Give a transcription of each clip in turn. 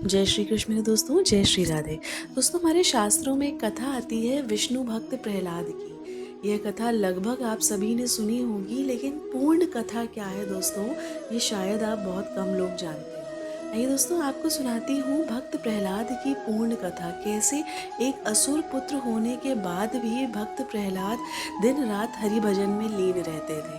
जय श्री कृष्ण मेरे दोस्तों, जय श्री राधे। दोस्तों, हमारे शास्त्रों में एक कथा आती है विष्णु भक्त प्रहलाद की। यह कथा लगभग आप सभी ने सुनी होगी, लेकिन पूर्ण कथा क्या है दोस्तों, ये शायद आप बहुत कम लोग जानते हो। आइए दोस्तों, आपको सुनाती हूँ भक्त प्रहलाद की पूर्ण कथा। कैसे एक असुर पुत्र होने के बाद भी भक्त प्रहलाद दिन रात हरि भजन में लीन रहते थे।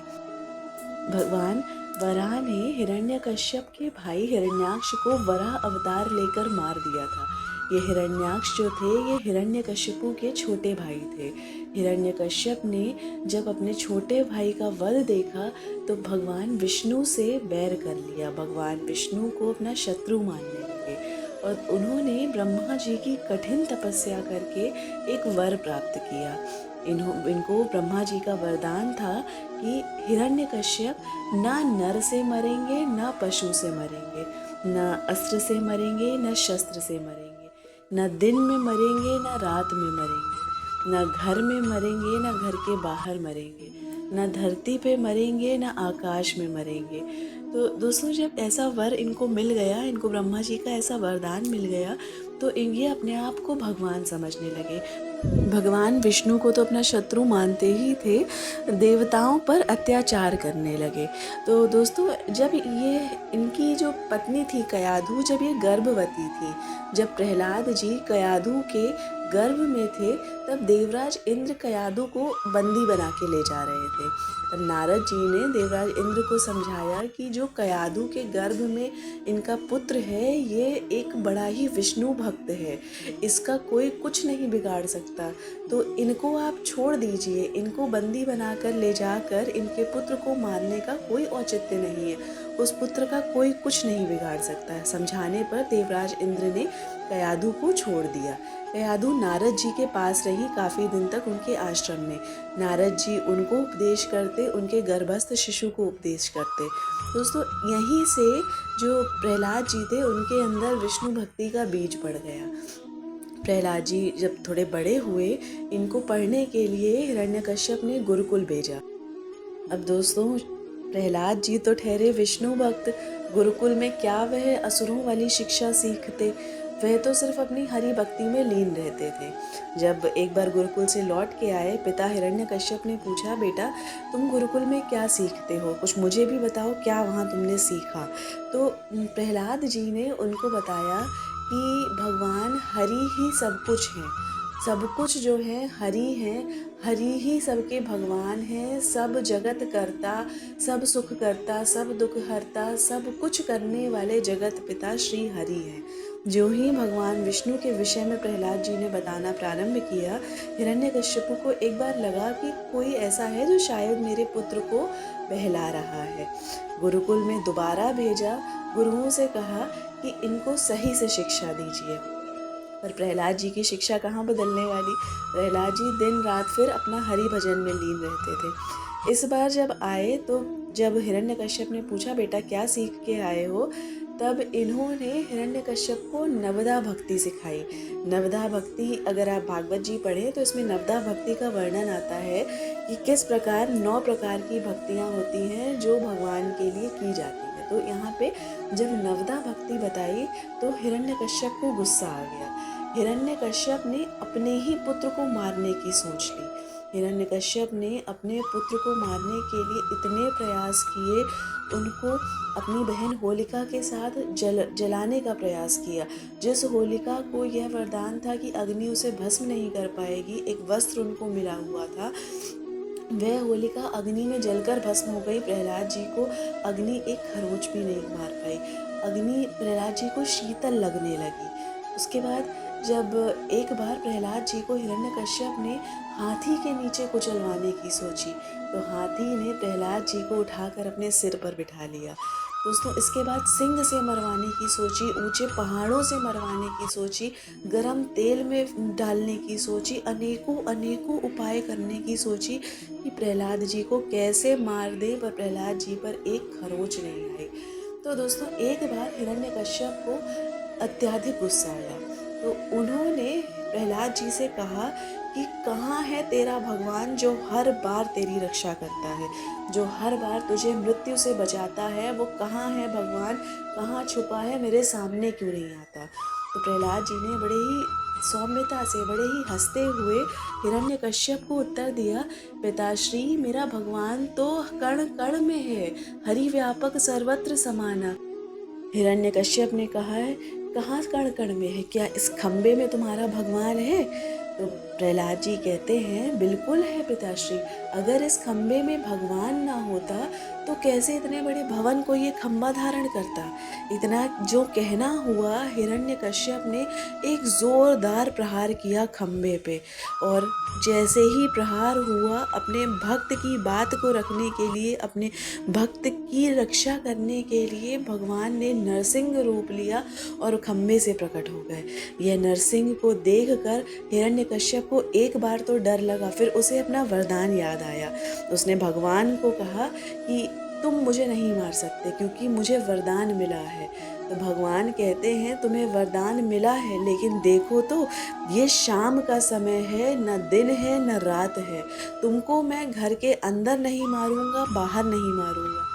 भगवान वराह ने हिरण्यकश्यप के भाई हिरण्याक्ष को वराह अवतार लेकर मार दिया था। ये हिरण्याक्ष जो थे, ये हिरण्यकश्यपु के छोटे भाई थे। हिरण्यकश्यप ने जब अपने छोटे भाई का वध देखा तो भगवान विष्णु से बैर कर लिया। भगवान विष्णु को अपना शत्रु मानने लगे और उन्होंने ब्रह्मा जी की कठिन तपस्या करके एक वर प्राप्त किया। इनको ब्रह्मा जी का वरदान था कि हिरण्यकश्यप ना नर से मरेंगे, ना पशु से मरेंगे, ना अस्त्र से मरेंगे, ना शस्त्र से मरेंगे, ना दिन में मरेंगे, ना रात में मरेंगे, ना घर में मरेंगे, ना घर के बाहर मरेंगे, ना धरती पे मरेंगे, ना आकाश में मरेंगे। तो दोस्तों, जब ऐसा वर इनको मिल गया, इनको ब्रह्मा जी का ऐसा वरदान मिल गया, तो ये अपने आप को भगवान समझने लगे। भगवान विष्णु को तो अपना शत्रु मानते ही थे, देवताओं पर अत्याचार करने लगे। तो दोस्तों, जब ये इनकी जो पत्नी थी कयाधु, जब ये गर्भवती थी, जब प्रहलाद जी कयाधु के गर्भ में थे, तब देवराज इंद्र कयाधु को बंदी बना के ले जा रहे थे। तब नारद जी ने देवराज इंद्र को समझाया कि जो कयाधु के गर्भ में इनका पुत्र है, ये एक बड़ा ही विष्णु भक्त है, इसका कोई कुछ नहीं बिगाड़ सकता, तो इनको आप छोड़ दीजिए। इनको बंदी बनाकर ले जाकर इनके पुत्र को मारने का कोई औचित्य नहीं है, उस पुत्र का कोई कुछ नहीं बिगाड़ सकता है। समझाने पर देवराज इंद्र ने कयाधु को छोड़ दिया। कयाधु नारद जी के पास रही काफ़ी दिन तक उनके आश्रम में। नारद जी उनको उपदेश करते, उनके गर्भस्थ शिशु को उपदेश करते। दोस्तों, यहीं से जो प्रहलाद जी थे, उनके अंदर विष्णु भक्ति का बीज पड़ गया। प्रहलाद जी जब थोड़े बड़े हुए, इनको पढ़ने के लिए हिरण्यकश्यप ने गुरुकुल भेजा। अब दोस्तों, प्रहलाद जी तो ठहरे विष्णु भक्त, गुरुकुल में क्या वह असुरों वाली शिक्षा सीखते? वह तो सिर्फ अपनी हरि भक्ति में लीन रहते थे। जब एक बार गुरुकुल से लौट के आए, पिता हिरण्यकश्यप ने पूछा, बेटा तुम गुरुकुल में क्या सीखते हो, कुछ मुझे भी बताओ, क्या वहाँ तुमने सीखा? तो प्रहलाद जी ने उनको बताया कि भगवान हरि ही सब कुछ है, सब कुछ जो है हरि है, हरि ही सबके भगवान हैं, सब जगत करता, सब सुख करता, सब दुख हरता, सब कुछ करने वाले जगत पिता श्री हरि हैं। जो ही भगवान विष्णु के विषय में प्रहलाद जी ने बताना प्रारंभ किया, हिरण्यकश्यपु को एक बार लगा कि कोई ऐसा है जो शायद मेरे पुत्र को बहला रहा है। गुरुकुल में दोबारा भेजा, गुरुओं से कहा कि इनको सही से शिक्षा दीजिए। पर प्रहलाद जी की शिक्षा कहाँ बदलने वाली। प्रहलाद जी दिन रात फिर अपना हरि भजन में लीन रहते थे। इस बार जब आए, तो जब हिरण्यकश्यप ने पूछा, बेटा क्या सीख के आए हो, तब इन्होंने हिरण्यकश्यप को नवदा भक्ति सिखाई। नवदा भक्ति, अगर आप भागवत जी पढ़ें तो इसमें नवदा भक्ति का वर्णन आता है कि किस प्रकार 9 प्रकार की भक्तियाँ होती हैं जो भगवान के लिए की जाती है। तो यहाँ पे जब नवदा भक्ति बताई तो हिरण्यकश्यप को गुस्सा आ गया। हिरण्यकश्यप ने अपने ही पुत्र को मारने की सोच ली। हिरण्यकश्यप ने अपने पुत्र को मारने के लिए इतने प्रयास किए, उनको अपनी बहन होलिका के साथ जलाने का प्रयास किया। जिस होलिका को यह वरदान था कि अग्नि उसे भस्म नहीं कर पाएगी, एक वस्त्र उनको मिला हुआ था, वह होलिका अग्नि में जलकर भस्म हो गई। प्रहलाद जी को अग्नि एक खरोंच भी नहीं मार पाई। अग्नि प्रहलाद जी को शीतल लगने लगी। उसके बाद जब एक बार प्रहलाद जी को हिरण्यकश्यप ने हाथी के नीचे कुचलवाने की सोची, तो हाथी ने प्रहलाद जी को उठाकर अपने सिर पर बिठा लिया। दोस्तों, इसके बाद सिंह से मरवाने की सोची, ऊंचे पहाड़ों से मरवाने की सोची, गरम तेल में डालने की सोची, अनेकों अनेकों उपाय करने की सोची कि प्रहलाद जी को कैसे मार दे, पर प्रहलाद जी पर एक खरोंच नहीं आई। तो दोस्तों, एक बार हिरण्यकश्यप को अत्याधिक गुस्सा आया। तो उन्होंने प्रहलाद जी से कहा कि कहाँ है तेरा भगवान जो हर बार तेरी रक्षा करता है, जो हर बार तुझे मृत्यु से बचाता है, वो कहाँ है भगवान, कहाँ छुपा है, मेरे सामने क्यों नहीं आता। तो प्रहलाद जी ने बड़े ही सौम्यता से, बड़े ही हंसते हुए हिरण्यकश्यप को उत्तर दिया, पिताश्री मेरा भगवान तो कण कण में है, हरि व्यापक सर्वत्र समाना। हिरण्यकश्यप ने कहा है, कहाँ कण कण में है, क्या इस खम्बे में तुम्हारा भगवान है। तो प्रहलाद जी कहते हैं, बिल्कुल है पिताश्री, अगर इस खम्बे में भगवान ना होता तो कैसे इतने बड़े भवन को ये खम्बा धारण करता। इतना जो कहना हुआ, हिरण्यकश्यप ने एक जोरदार प्रहार किया खम्बे पे, और जैसे ही प्रहार हुआ, अपने भक्त की बात को रखने के लिए, अपने भक्त की रक्षा करने के लिए भगवान ने नरसिंह रूप लिया और खम्बे से प्रकट हो गए। यह नरसिंह को देखकर हिरण्यकश्यप को एक बार तो डर लगा, फिर उसे अपना वरदान याद आया। उसने भगवान को कहा कि तुम मुझे नहीं मार सकते क्योंकि मुझे वरदान मिला है। तो भगवान कहते हैं, तुम्हें वरदान मिला है, लेकिन देखो तो ये शाम का समय है, न दिन है न रात है। तुमको मैं घर के अंदर नहीं मारूंगा, बाहर नहीं मारूंगा,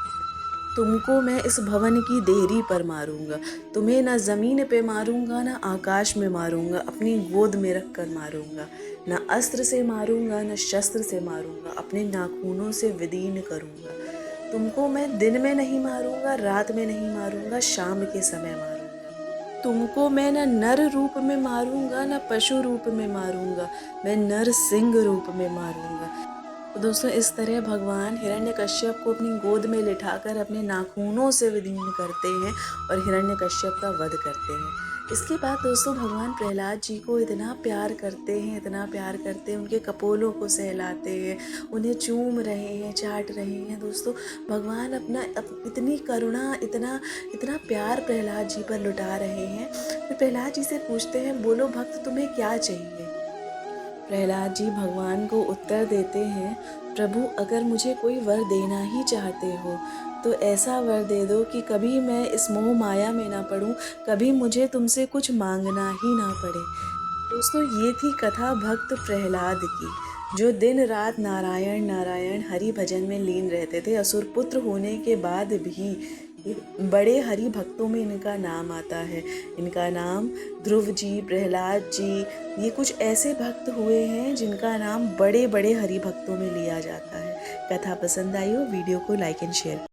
तुमको मैं इस भवन की देहरी पर मारूंगा। तुम्हें न ज़मीन पे मारूंगा, न आकाश में मारूंगा, अपनी गोद में रख कर मारूंगा। न अस्त्र से मारूंगा, न शस्त्र से मारूंगा, अपने नाखूनों से विदीर्ण करूंगा। तुमको मैं दिन में नहीं मारूंगा, रात में नहीं मारूंगा, शाम के समय मारूंगा। तुमको मैं न नर रूप में मारूंगा, न पशु रूप में मारूंगा, मैं नर सिंह रूप में मारूंगा। तो दोस्तों, इस तरह भगवान हिरण्यकश्यप को अपनी गोद में लिटाकर अपने नाखूनों से विदीर्ण करते हैं और हिरण्यकश्यप का वध करते हैं। इसके बाद दोस्तों, भगवान प्रहलाद जी को इतना प्यार करते हैं, इतना प्यार करते हैं, उनके कपोलों को सहलाते हैं, उन्हें चूम रहे हैं, चाट रहे हैं। दोस्तों, भगवान अपना इतनी करुणा, इतना इतना प्यार प्रहलाद जी पर लुटा रहे हैं। फिर प्रहलाद जी से पूछते हैं, बोलो भक्त, तुम्हें क्या चाहिए। प्रहलाद जी भगवान को उत्तर देते हैं, प्रभु अगर मुझे कोई वर देना ही चाहते हो तो ऐसा वर दे दो कि कभी मैं इस मोह माया में ना पड़ूं, कभी मुझे तुमसे कुछ मांगना ही ना पड़े। दोस्तों, ये थी कथा भक्त प्रहलाद की, जो दिन रात नारायण नारायण हरि भजन में लीन रहते थे। असुर पुत्र होने के बाद भी बड़े हरि भक्तों में इनका नाम आता है। इनका नाम ध्रुव जी, प्रहलाद जी, ये कुछ ऐसे भक्त हुए हैं जिनका नाम बड़े बड़े हरि भक्तों में लिया जाता है। कथा पसंद आई हो, वीडियो को लाइक एंड शेयर